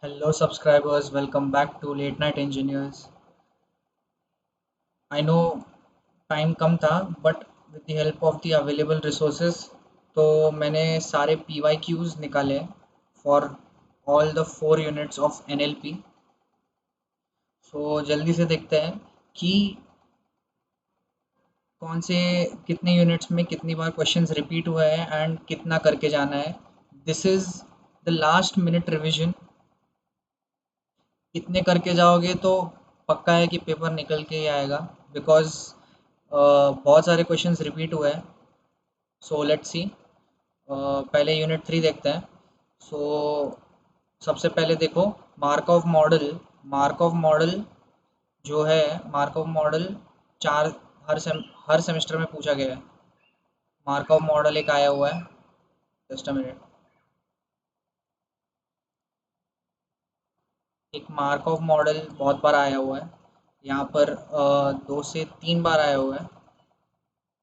Hello, subscribers. Welcome back to Late Night Engineers. I know time कम था, but with the help of the available resources, तो मैंने सारे PYQs निकाले for all the 4 units of NLP. So जल्दी से देखते हैं कि कौन से कितने यूनिट्स में कितनी बार क्वेश्चंस रिपीट हुआ है एंड कितना करके जाना है. This is the last minute revision. इतने करके जाओगे तो पक्का है कि पेपर निकल के ही आएगा बिकॉज बहुत सारे क्वेश्चंस रिपीट हुए हैं. So let's see. पहले यूनिट 3 देखते हैं. सो सबसे पहले देखो, मार्कov मॉडल. मार्कov मॉडल जो है, मार्कov मॉडल चार हर सेमेस्टर में पूछा गया है. मार्कov मॉडल एक आया हुआ है. Just a minute. एक मार्कov मॉडल बहुत बार आया हुआ है. यहाँ पर 2 से 3 बार आया हुआ है.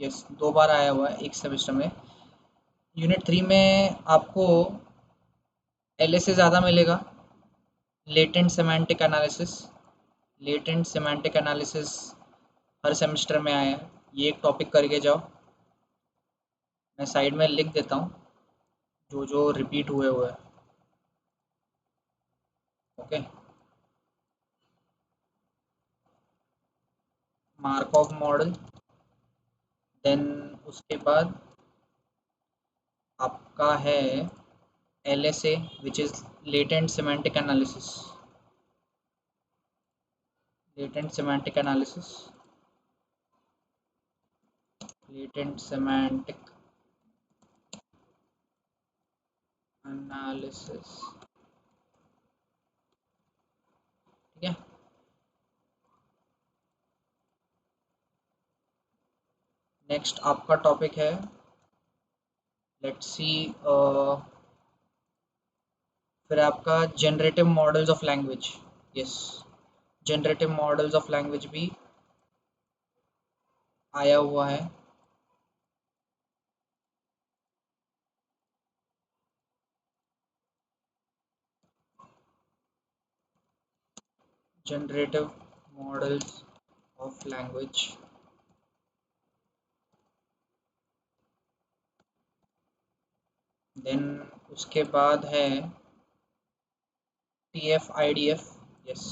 यस, 2 बार आया हुआ है एक सेमेस्टर में. यूनिट 3 में आपको एल से ज़्यादा मिलेगा. Latent semantic analysis. Latent semantic analysis हर सेमेस्टर में आया है. ये एक टॉपिक करके जाओ. मैं साइड में लिख देता हूँ जो जो रिपीट हुए हुए हैं. ओके. मार्कov मॉडल. देन उसके बाद आपका है L S A, which is latent semantic analysis. Latent semantic analysis. Latent semantic analysis. ठीक है. नेक्स्ट आपका टॉपिक है, लेट्स सी, फिर आपका generative models of language. Yes, generative models of language भी आया हुआ है. Generative models of language. Then उसके बाद है T F I D F. Yes,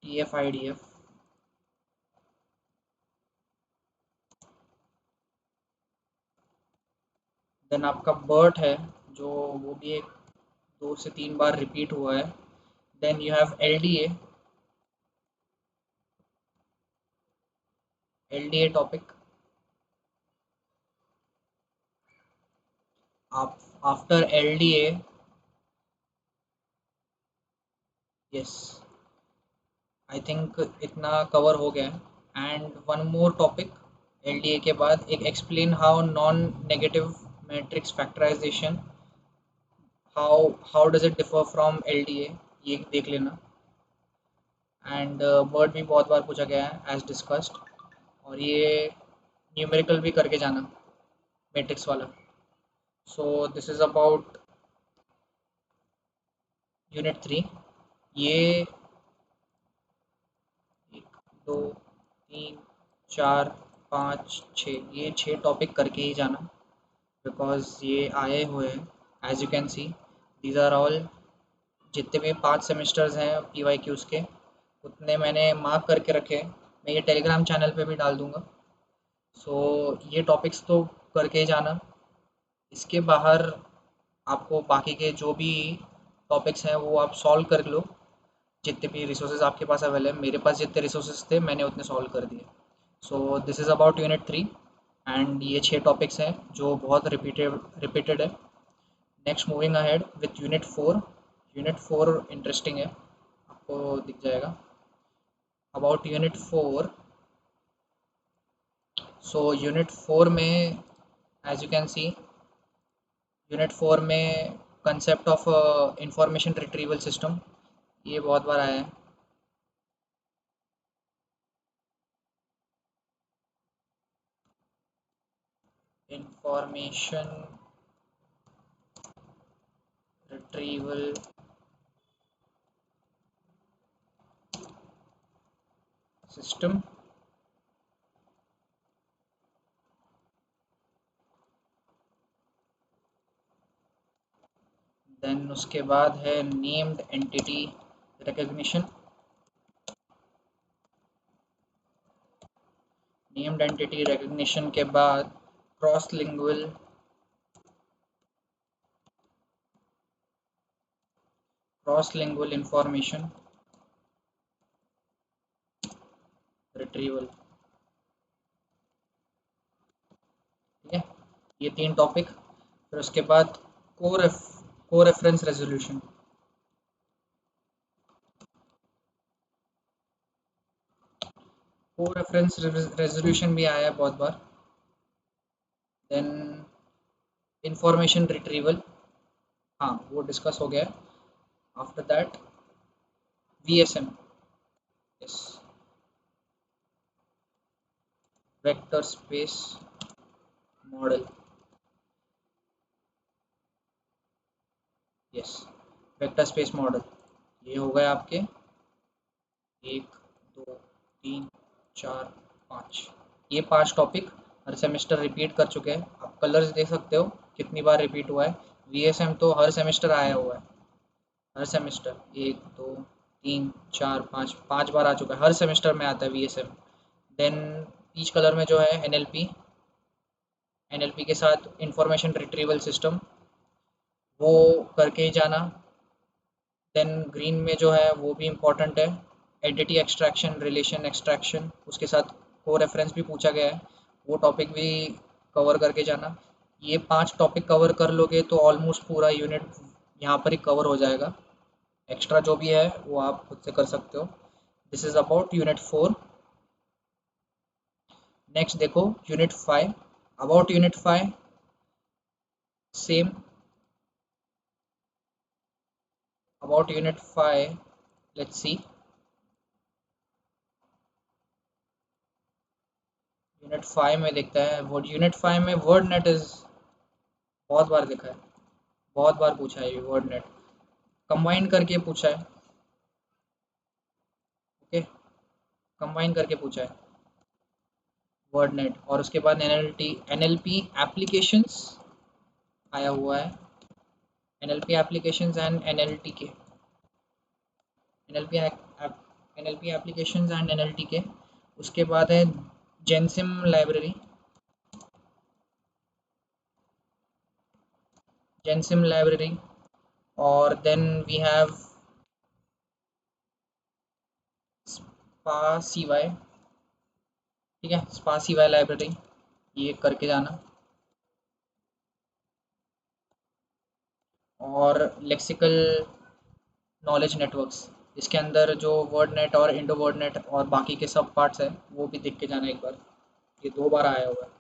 T F I D F. Then आपका बर्ट है, जो वो भी एक 2 से 3 बार रिपीट हुआ है. Then you have L D A. L D A topic. आप after L D A. Yes, I think इतना कवर हो गया है. And one more topic L D A के बाद, एक explain how non negative matrix factorisation, how does it differ from L D A. ये देख लेना. एंड वर्ड भी बहुत बार पूछा गया है एज डिस्कस्ड. और ये न्यूमेरिकल भी करके जाना, मैट्रिक्स वाला. So this is about unit 3. ये 1 2 3 4 5 6, ये 6 टॉपिक करके ही जाना बिकॉज ये आए हुए हैं. As you can see, these are all, जितने भी 5 सेमेस्टर्स हैं पी वाई क्यूज़ के, उतने मैंने मार्क करके रखे हैं. मैं ये टेलीग्राम चैनल पे भी डाल दूंगा. सो ये टॉपिक्स तो करके ही जाना. इसके बाहर आपको बाकी के जो भी टॉपिक्स हैं वो आप सॉल्व कर लो. जितने भी रिसोर्सेज आपके पास अवेलेबल, मेरे पास जितने रिसोर्सेज थे मैंने उतने सॉल्व कर दिए. So this is about unit 3. And ये 6 टॉपिक्स हैं जो बहुत रिपीटेड है. Next moving ahead with unit 4. Unit 4 interesting है, आपको दिख जाएगा. About unit 4. सो यूनिट 4 में, as you can see, unit 4 में concept of information retrieval system, ये बहुत बार आया है. इंफॉर्मेशन retrieval system, देन उसके बाद है named entity recognition. Named entity recognition के बाद क्रॉस लिंगुअल इंफॉर्मेशन रिट्रीवल। ठीक है, ये 3 टॉपिक। फिर उसके बाद को रेफरेंस रेजोल्यूशन। को रेफरेंस रेजोल्यूशन भी आया है बहुत बार। देन इंफॉर्मेशन रिट्रीवल, हाँ वो डिस्कस हो गया है। After that VSM, yes, vector space model, yes, vector space model. ये हो गए आपके 1 2 3 4 5, ये 5 टॉपिक हर सेमेस्टर रिपीट कर चुके हैं। आप कलर्स देख सकते हो कितनी बार रिपीट हुआ है। वीएसएम तो हर सेमेस्टर आया हुआ है, हर सेमेस्टर 1 2 3 4 5, 5 बार आ चुका है, हर सेमेस्टर में आता है वीएसएम। देन पीच कलर में जो है एनएलपी, एनएलपी के साथ इंफॉर्मेशन रिट्रीवल सिस्टम, वो करके ही जाना। देन ग्रीन में जो है वो भी इम्पोर्टेंट है, एंटिटी एक्सट्रैक्शन, रिलेशन एक्सट्रैक्शन, उसके साथ को रेफरेंस भी पूछा गया है, वो टॉपिक भी कवर करके जाना। ये 5 टॉपिक कवर कर लोगे तो ऑलमोस्ट पूरा यूनिट यहाँ पर ही कवर हो जाएगा। एक्स्ट्रा जो भी है वो आप खुद से कर सकते हो। This is about unit 4। Next देखो unit 5। About unit 5 same. About unit 5 let's see. Unit 5 में देखता है, वो यूनिट 5 में वर्ड नेट इज बहुत बार देखा है, बहुत बार पूछा है ये वर्ड नेट, कंबाइन करके पूछा है। ओके, कंबाइन करके पूछा है वर्ड नेट। और उसके बाद एनएलपी एप्लीकेशंस आया हुआ है, NLP applications and NLTK, NLP NLP applications and NLTK. उसके बाद है जेनसिम लाइब्रेरी, जेनसिम लाइब्रेरी। और then we have spaCy, ठीक है, स्पा सीवाई लाइब्रेरी, ये करके जाना। और लेक्सिकल नॉलेज नेटवर्क्स, इसके अंदर जो वर्ड नेट और इंडो वर्ड नेट और बाकी के सब पार्ट्स हैं वो भी देख के जाना एक बार, ये 2 बार आया हुआ है।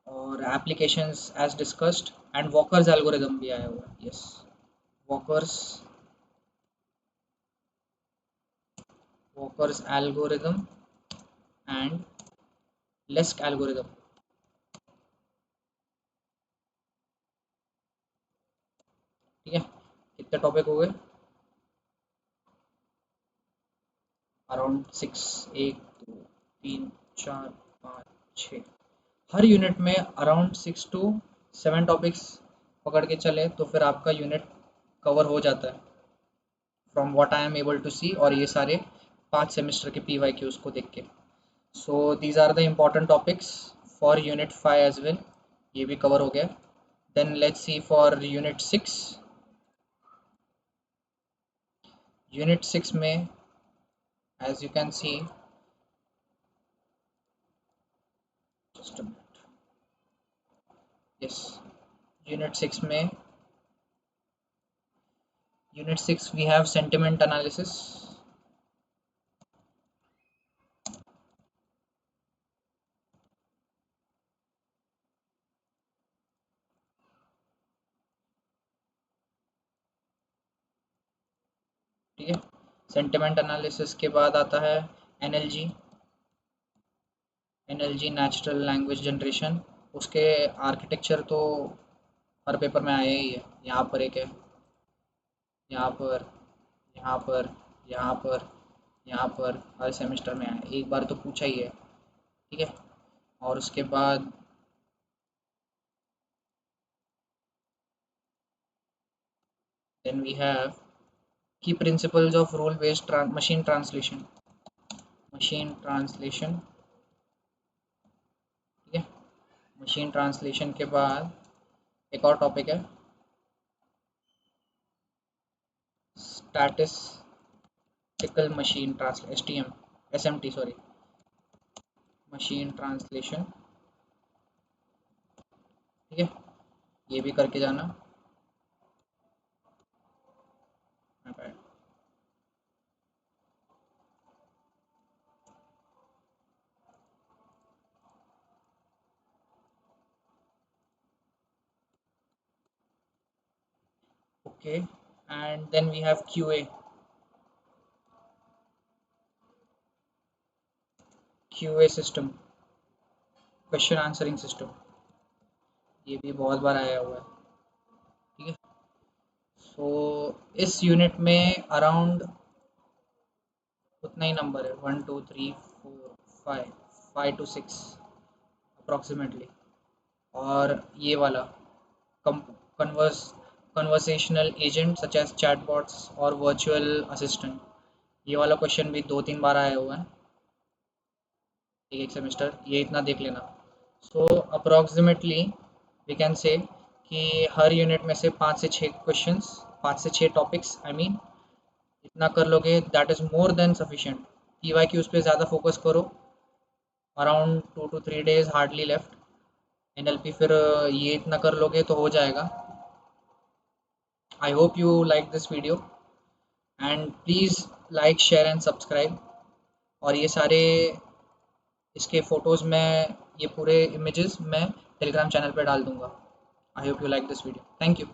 और applications as discussed and Walker's algorithm भी आया हुआ है, yes, Walker's, Walker's algorithm and Lesk algorithm. ठीक है, कितने टॉपिक हो गए? अराउंड 6, 1 2 3 4 5 6, हर यूनिट में अराउंड 6 to 7 टॉपिक्स पकड़ के चले तो फिर आपका यूनिट कवर हो जाता है, from what I am able to see. और ये सारे 5 सेमेस्टर के पी वाई क्यूज को देख के। So these are the important topics for unit 5 as well, ये भी कवर हो गया। Then let's see for unit 6। Unit 6 में as you can see, just a minute, yes, unit 6 में, unit 6 we have sentiment analysis. ठीक है, sentiment analysis के बाद आता है NLG, NLG natural language generation. उसके आर्किटेक्चर तो हर पेपर में आया ही है। यहाँ पर एक है, यहाँ पर, यहाँ पर, यहाँ पर, यहाँ पर, हर सेमेस्टर में आया है। एक बार तो पूछा ही है। ठीक है। और उसके बाद देन वी हैव की principles of rule based machine translation. Machine translation. ठीक है। मशीन ट्रांसलेशन के बाद एक और टॉपिक है, statistical machine translation, STM, SMT sorry, machine translation. ठीक है। ये भी करके जाना। Okay, and then we have QA system, question answering system. ये भी बहुत बार आया हुआ है। ठीक है। सो इस यूनिट में अराउंड उतना ही नंबर है, 1 2 3 4 5, 5 to 6 अप्रॉक्सीमेटली। और ये वाला converse conversational agent such as chatbots और वर्चुअल असिस्टेंट, ये वाला क्वेश्चन भी 2 3 बार आया हुआ है एक एक सेमेस्टर, ये इतना देख लेना। सो अप्रॉक्सीमेटली वी कैन से कि हर यूनिट में से 5 से 6 क्वेश्चंस, 5 से 6 टॉपिक्स आई मीन, इतना कर लोगे that is more than sufficient. PY की उस पर ज़्यादा फोकस करो। Around 2 to 3 days hardly left. NLP फिर ये इतना कर लोगे तो हो जाएगा। I hope you like this video and please like share and subscribe. और ये सारे इसके फ़ोटोज़ मैं, ये पूरे इमेजेस मैं टेलीग्राम चैनल पे डाल दूँगा। आई hope you like this video. Thank you.